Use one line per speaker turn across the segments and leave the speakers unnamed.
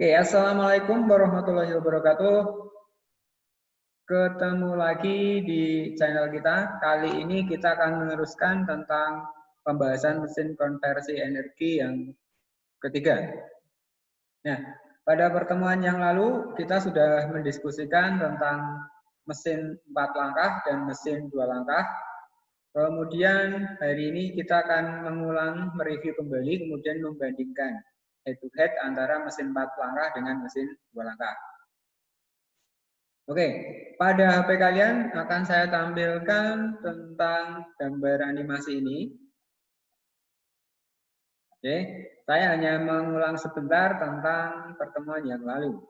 Oke, assalamualaikum warahmatullahi wabarakatuh. Ketemu lagi di channel kita. Kali ini kita akan meneruskan tentang pembahasan mesin konversi energi yang ketiga. Nah, pada pertemuan yang lalu kita sudah mendiskusikan tentang mesin 4 langkah dan mesin 2 langkah. Kemudian hari ini kita akan mengulang, mereview kembali, kemudian membandingkan head to head antara mesin 4 langkah dengan mesin 2 langkah. Oke, pada HP kalian akan saya tampilkan tentang gambar animasi ini. Oke, saya hanya mengulang sebentar tentang pertemuan yang lalu.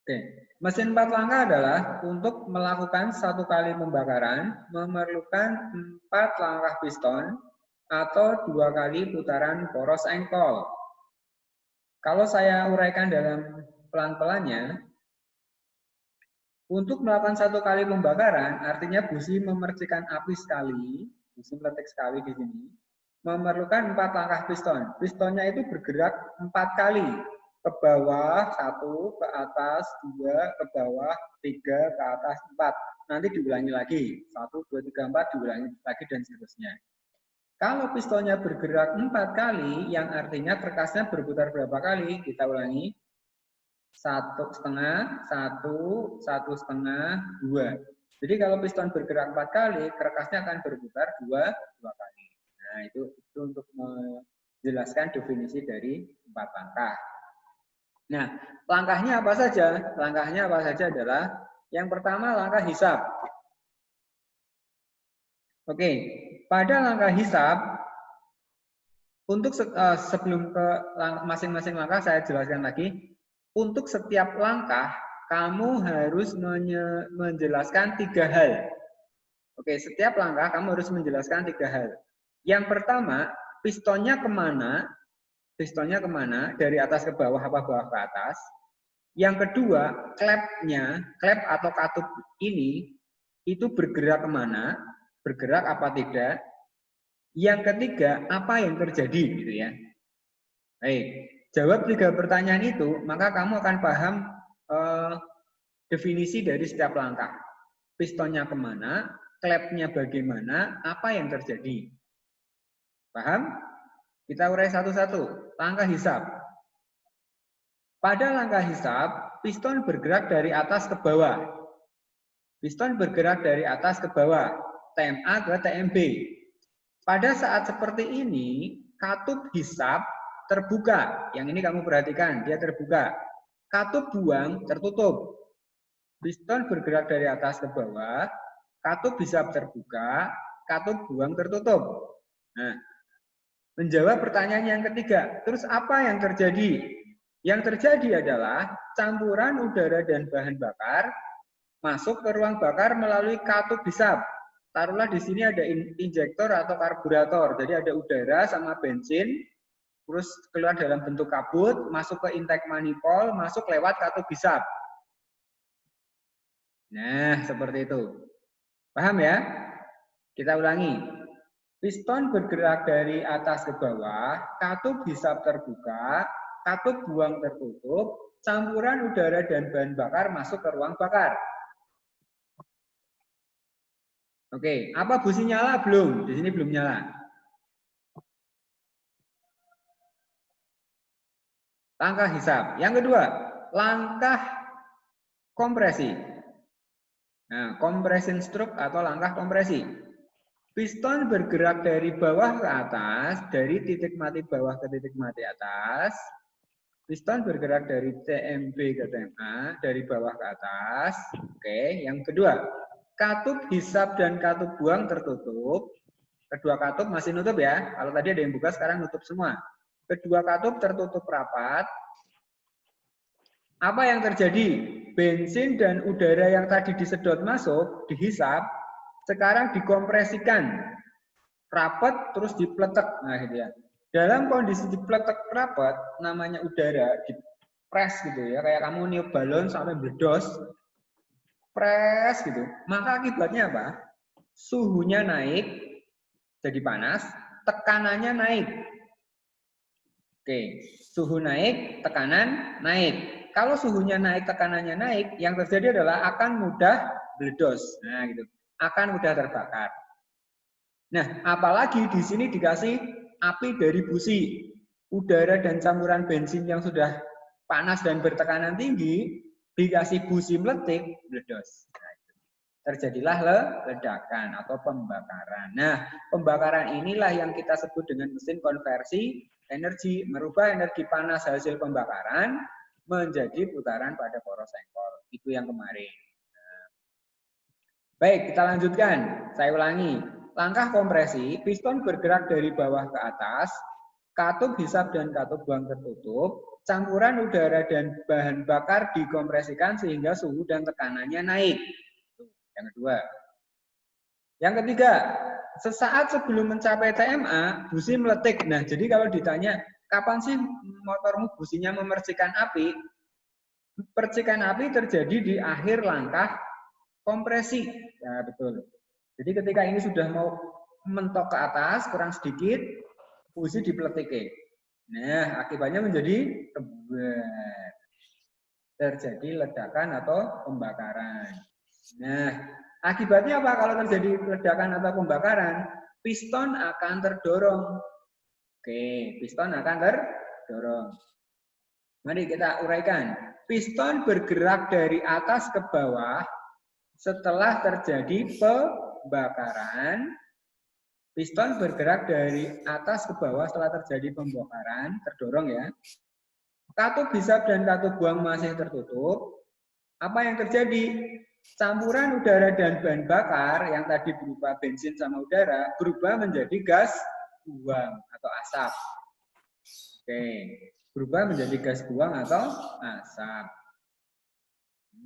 Oke, mesin 4 langkah adalah untuk melakukan satu kali pembakaran memerlukan 4 langkah piston atau 2 kali putaran poros engkol. Kalau saya uraikan dalam pelan-pelannya, untuk melakukan satu kali pembakaran, artinya busi memercikan api sekali, busi meletik sekali di sini, memerlukan 4 langkah piston. Pistonnya itu bergerak 4 kali, ke bawah 1, ke atas 2, ke bawah 3, ke atas 4. Nanti diulangi lagi, 1, 2, 3, 4, diulangi lagi dan seterusnya. Kalau pistonnya bergerak 4 kali, yang artinya kerkasnya berputar berapa kali? Kita ulangi. 1,5, 1, 1,5, 2. Jadi kalau piston bergerak 4 kali, kerkasnya akan berputar 2 kali. Nah, itu untuk menjelaskan definisi dari 4 langkah. Nah, langkahnya apa saja? Langkahnya apa saja adalah yang pertama langkah hisab. Oke, pada langkah hisab, untuk sebelum ke masing-masing langkah saya jelaskan lagi. Untuk setiap langkah, kamu harus menjelaskan 3 hal. Oke, setiap langkah kamu harus menjelaskan 3 hal. Yang pertama, pistonnya kemana? Pistonnya kemana? Dari atas ke bawah apa bawah ke atas? Yang kedua, klepnya, klep atau katup ini, itu bergerak kemana? Bergerak apa tidak? Yang ketiga, apa yang terjadi? Gitu ya. Baik, jawab 3 pertanyaan itu, maka kamu akan paham definisi dari setiap langkah. Pistonnya kemana, klepnya bagaimana, apa yang terjadi. Paham? Kita urai satu-satu. Langkah hisab. Pada langkah hisab, piston bergerak dari atas ke bawah. Piston bergerak dari atas ke bawah, TMA ke TMB. Pada saat seperti ini, katup hisab terbuka. Yang ini kamu perhatikan, dia terbuka. Katup buang tertutup. Piston bergerak dari atas ke bawah, katup hisab terbuka, katup buang tertutup. Nah, menjawab pertanyaan yang ketiga, terus apa yang terjadi? Yang terjadi adalah campuran udara dan bahan bakar masuk ke ruang bakar melalui katup hisab. Taruhlah di sini ada injektor atau karburator, jadi ada udara sama bensin, terus keluar dalam bentuk kabut, masuk ke intake manifold, masuk lewat katup hisab. Nah, seperti itu. Paham ya? Kita ulangi. Piston bergerak dari atas ke bawah, katup hisab terbuka, katup buang tertutup, campuran udara dan bahan bakar masuk ke ruang bakar. Oke, apa busi nyala? Belum. Di sini belum nyala. Langkah hisab. Yang kedua, langkah kompresi. Nah, compression stroke atau langkah kompresi. Piston bergerak dari bawah ke atas, dari titik mati bawah ke titik mati atas. Piston bergerak dari TMB ke TMA, dari bawah ke atas. Oke, yang kedua, katup hisab dan katup buang tertutup. Kedua katup masih nutup ya. Kalau tadi ada yang buka, sekarang nutup semua. Kedua katup tertutup rapat. Apa yang terjadi? Bensin dan udara yang tadi disedot masuk, dihisap, sekarang dikompresikan. Rapat terus dipletek. Nah, gitu ya. Dalam kondisi dipletek rapat, namanya udara, dipres gitu ya. Kayak kamu niup balon sampai meledos. Pres gitu. Maka akibatnya apa? Suhunya naik, jadi panas, tekanannya naik. Oke, suhu naik, tekanan naik. Kalau suhunya naik, tekanannya naik, yang terjadi adalah akan mudah meledos. Nah, gitu. Akan mudah terbakar. Nah, apalagi di sini dikasih api dari busi. Udara dan campuran bensin yang sudah panas dan bertekanan tinggi, dikasih busi meletik, meledos. Nah, terjadilah ledakan atau pembakaran. Nah, pembakaran inilah yang kita sebut dengan mesin konversi energi, merubah energi panas hasil pembakaran menjadi putaran pada poros engkol. Itu yang kemarin. Nah, baik, kita lanjutkan. Saya ulangi. Langkah kompresi, piston bergerak dari bawah ke atas, katup hisap dan katup buang tertutup, campuran udara dan bahan bakar dikompresikan sehingga suhu dan tekanannya naik. Yang kedua. Yang ketiga, sesaat sebelum mencapai TMA, busi meletik. Nah, jadi kalau ditanya, kapan sih motormu businya memercikan api? Percikan api terjadi di akhir langkah kompresi. Ya, betul. Jadi ketika ini sudah mau mentok ke atas, kurang sedikit, busi dipeletikin. Nah, akibatnya menjadi tebar. Terjadi ledakan atau pembakaran. Nah, akibatnya apa kalau terjadi ledakan atau pembakaran? Piston akan terdorong. Oke, piston akan terdorong. Mari kita uraikan. Piston bergerak dari atas ke bawah setelah terjadi pembakaran. Piston bergerak dari atas ke bawah setelah terjadi pembakaran, terdorong ya. Katup hisap dan katup buang masih tertutup. Apa yang terjadi? Campuran udara dan bahan bakar yang tadi berupa bensin sama udara berubah menjadi gas buang atau asap. Oke, berubah menjadi gas buang atau asap.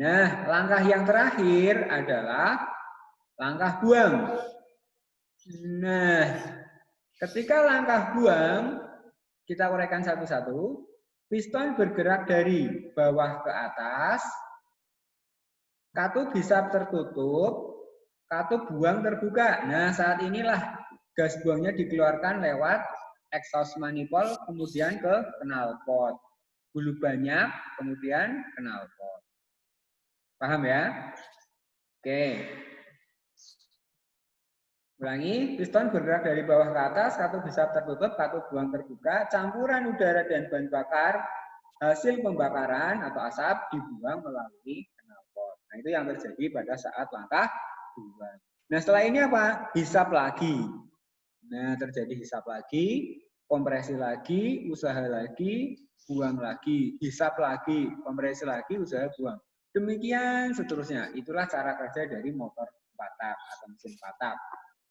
Nah, langkah yang terakhir adalah langkah buang. Nah, ketika langkah buang, kita uraikan satu-satu. Piston bergerak dari bawah ke atas, katup hisap tertutup, katup buang terbuka. Nah, saat inilah gas buangnya dikeluarkan lewat exhaust manifold, kemudian ke knalpot. Hulu banyak, kemudian knalpot. Paham ya? Oke. Ulangi, piston bergerak dari bawah ke atas, katup hisap tertutup, katup buang terbuka, campuran udara dan bahan bakar hasil pembakaran atau asap dibuang melalui knalpot. Nah, itu yang terjadi pada saat langkah buang. Nah, setelah ini apa? Hisap lagi. Nah, terjadi hisap lagi, kompresi lagi, usaha lagi, buang lagi, hisap lagi, kompresi lagi, usaha buang. Demikian seterusnya. Itulah cara kerja dari motor 4 tak atau mesin 4 tak.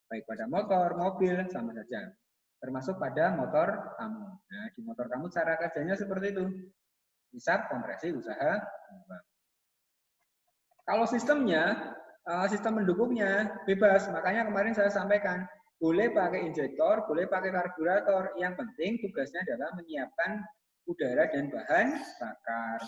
Baik pada motor, mobil, sama saja. Termasuk pada motor kamu. Nah, di motor kamu cara kerjanya seperti itu. Hisap, kompresi, usaha, buang. Kalau sistemnya, sistem mendukungnya bebas. Makanya kemarin saya sampaikan, boleh pakai injektor, boleh pakai karburator. Yang penting tugasnya adalah menyiapkan udara dan bahan bakar.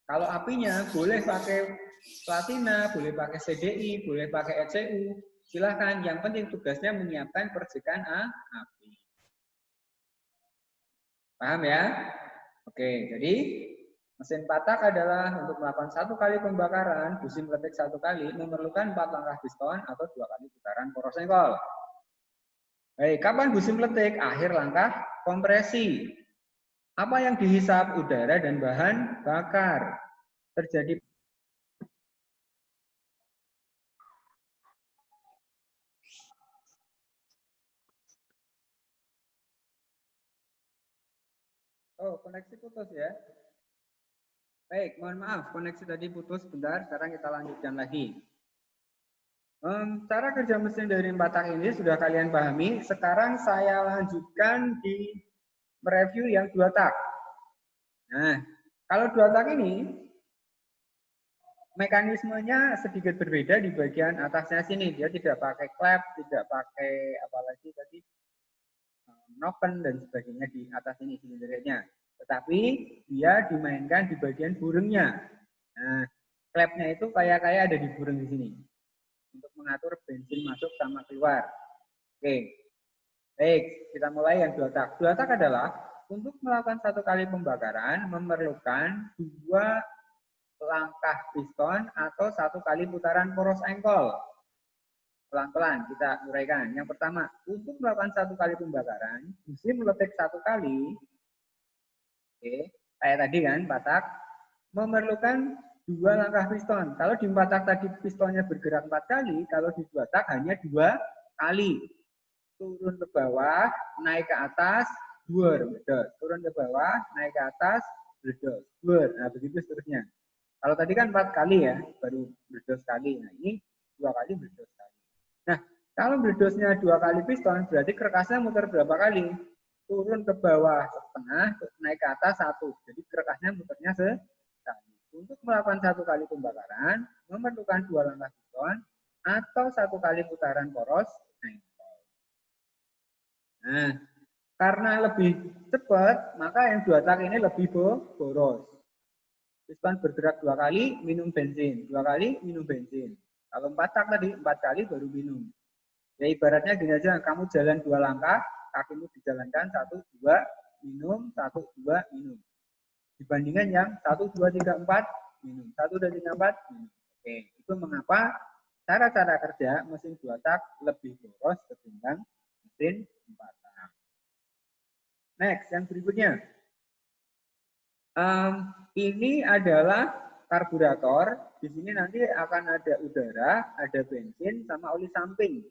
Kalau apinya boleh pakai platina, boleh pakai CDI, boleh pakai ECU. Silahkan, yang penting tugasnya menyiapkan percikan api. Paham ya? Oke, jadi mesin 4 tak adalah untuk melakukan 1 kali pembakaran, busi meletik 1 kali, memerlukan 4 langkah piston atau 2 kali putaran poros engkol. Baik, kapan busi meletik? Akhir langkah kompresi. Apa yang dihisap? Udara dan bahan bakar. Terjadi Oh, koneksi putus ya. Baik, mohon maaf, koneksi tadi putus sebentar. Sekarang kita lanjutkan lagi. Cara kerja mesin dari 4 tak ini sudah kalian pahami. Sekarang saya lanjutkan di mereview yang 2 tak. Nah, kalau 2 tak ini, mekanismenya sedikit berbeda di bagian atasnya sini. Dia tidak pakai klep, tidak pakai apalagi tadi noken dan sebagainya di atas ini silindernya. Tetapi dia dimainkan di bagian burungnya. Nah, klepnya itu kayak ada di burung di sini untuk mengatur bensin masuk sama keluar. Oke, baik, kita mulai yang 2 tak. 2 tak adalah Untuk melakukan satu kali pembakaran memerlukan 2 langkah piston atau 1 kali putaran poros engkol. Pelan-pelan kita uraikan. Yang pertama, untuk melakukan 1 kali pembakaran, busi meletik 1 kali. Oke, kayak tadi kan, patak memerlukan 2 langkah piston. Kalau di patak tadi pistonnya bergerak 4 kali, kalau di patak hanya 2 kali. Turun ke bawah, naik ke atas, duer, meledos. Turun ke bawah, naik ke atas, meledos, duer. Nah, begitu seterusnya. Kalau tadi kan 4 kali ya, baru meledos sekali. Nah, ini 2 kali meledos sekali. Nah, kalau meledosnya 2 kali piston, berarti kerkasnya muter berapa kali? Turun ke bawah setengah, naik ke atas 1. Jadi kerkasnya muternya sekali. Untuk melakukan 1 kali pembakaran, memerlukan 2 langkah piston atau 1 kali putaran poros engkol. Nah, karena lebih cepat, maka yang 2 tak ini lebih boros. Piston bergerak 2 kali, minum bensin. 2 kali, minum bensin. Kalau 4 tak tadi, 4 kali baru minum. Ya ibaratnya gini aja, kamu jalan 2 langkah, kakimu dijalankan 1, 2, minum, 1, 2, minum. Dibandingkan yang 1, 2, 3, 4, minum. 1, 2, 3, 4, minum. Oke, itu mengapa cara-cara kerja mesin 2 tak lebih boros ketimbang mesin 4 tak. Next, yang berikutnya. Ini adalah karburator. Di sini nanti akan ada udara, ada bensin, sama oli samping.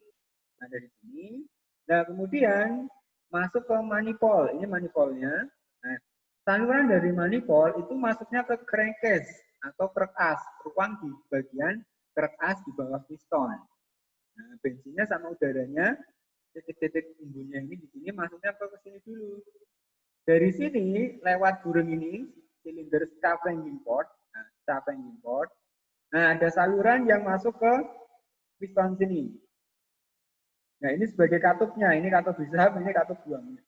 Nah, dari sini. Nah, kemudian masuk ke manifold. Ini manifoldnya. Nah, saluran dari manifold itu masuknya ke crankcase atau krek as, ruang di bagian krek as di bawah piston. Nah, bensinnya sama udaranya, titik-titik embunnya ini di sini masuknya ke sini dulu. Dari sini lewat burung ini, silinder stop hanging port. Nah, stop hanging port. Nah, ada saluran yang masuk ke piston sini. Nah, ini sebagai katupnya. Ini katup hisap, ini katup buangnya.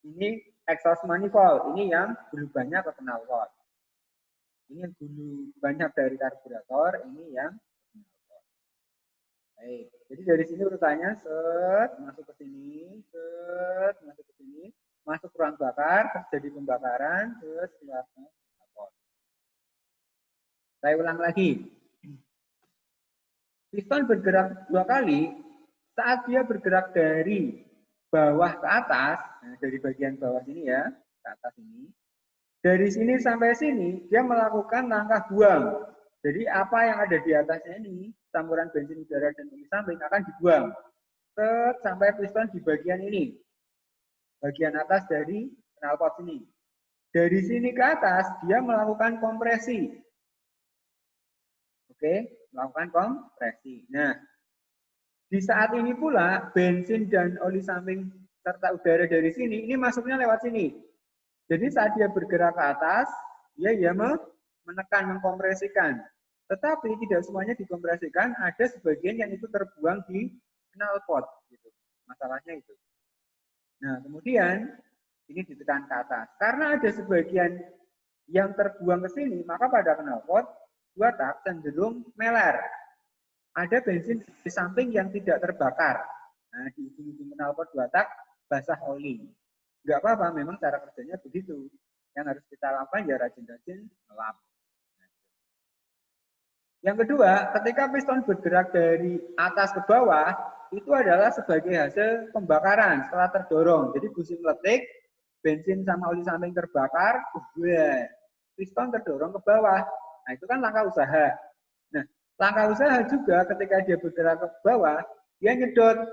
Ini exhaust manifold. Ini yang hulu banyak ke knalpot. Ini yang hulu banyak dari karburator. Ini yang knalpot. Baik. Jadi dari sini urutannya set masuk ke sini, set masuk ke sini, masuk ruang bakar, terjadi pembakaran, terus keluar ke knalpot. Saya ulang lagi. Piston bergerak 2 kali. Saat dia bergerak dari bawah ke atas, nah dari bagian bawah sini ya, ke atas ini. Dari sini sampai sini, dia melakukan langkah buang. Jadi apa yang ada di atasnya ini, campuran bensin udara dan oli samping akan dibuang. Sampai piston di bagian ini. Bagian atas dari knalpot sini. Dari sini ke atas, dia melakukan kompresi. Oke, melakukan kompresi. Nah, di saat ini pula bensin dan oli samping serta udara dari sini ini masuknya lewat sini. Jadi saat dia bergerak ke atas, dia ya menekan, mengkompresikan. Tetapi tidak semuanya dikompresikan, ada sebagian yang itu terbuang di knalpot. Gitu. Masalahnya itu. Nah, kemudian ini ditekan ke atas. Karena ada sebagian yang terbuang ke sini, maka pada knalpot 2 tak cenderung meler. Ada bensin di samping yang tidak terbakar. Nah, di ujung-ujung knalpot 2 tak basah oli. Enggak apa-apa, memang cara kerjanya begitu. Yang harus kita lakukan ya rajin-rajin ngelap. Yang kedua, ketika piston bergerak dari atas ke bawah, itu adalah sebagai hasil pembakaran setelah terdorong. Jadi busi meletik, bensin sama oli samping terbakar, piston terdorong ke bawah. Nah, itu kan langkah usaha. Nah, langkah usaha juga ketika dia bergerak ke bawah, dia nyedot.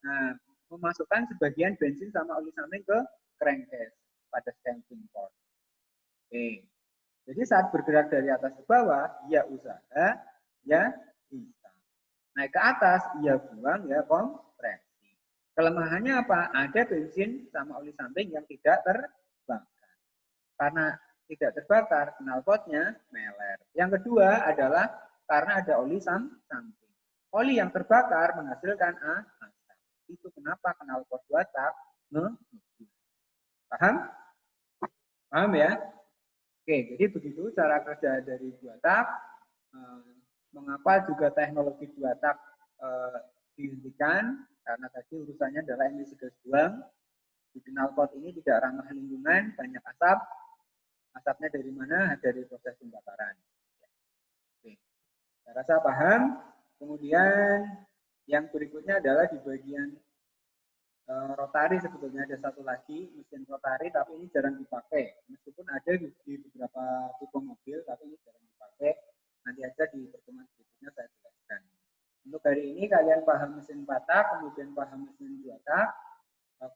Nah, memasukkan sebagian bensin sama oli samping ke crankcase pada stamping port. Oke. Jadi saat bergerak dari atas ke bawah, ya usaha, ya bisa. Naik ke atas, ya buang, ya kompresi. Kelemahannya apa? Ada bensin sama oli samping yang tidak terbakar. Karena tidak terbakar, knalpotnya meler. Yang kedua adalah karena ada oli samping. Oli yang terbakar menghasilkan asap. Itu kenapa knalpot 2 tak ngebul. Paham? Paham ya? Oke, jadi begitu cara kerja dari 2 tak. Mengapa juga teknologi 2 tak dihentikan? Karena tadi urusannya adalah emisi gas buang. Di knalpot ini tidak ramah lingkungan, banyak asap. Asapnya dari mana? Dari proses pembakaran. Oke. Saya rasa paham. Kemudian yang berikutnya adalah di bagian rotari, sebetulnya ada satu lagi mesin rotari, tapi ini jarang dipakai. Meskipun ada di beberapa tipe mobil, tapi ini jarang dipakai. Nanti aja di pertemuan berikutnya saya jelaskan. Untuk hari ini kalian paham mesin 4 tak, kemudian paham mesin 2 tak,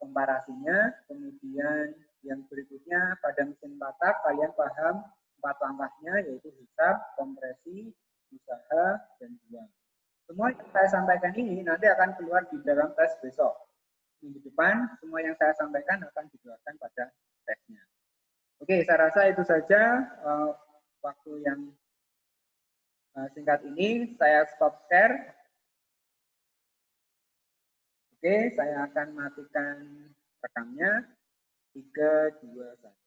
komparasinya. Kemudian yang berikutnya pada mesin 4 tak kalian paham 4 langkahnya, yaitu hisap, kompresi, usaha, dan buang. Semua yang saya sampaikan ini nanti akan keluar di dalam tes besok. Minggu depan, semua yang saya sampaikan akan dikeluarkan pada tesnya. Oke, saya rasa itu saja waktu yang singkat ini. Saya stop share. Oke, saya akan matikan rekamnya. 3, 2, 1.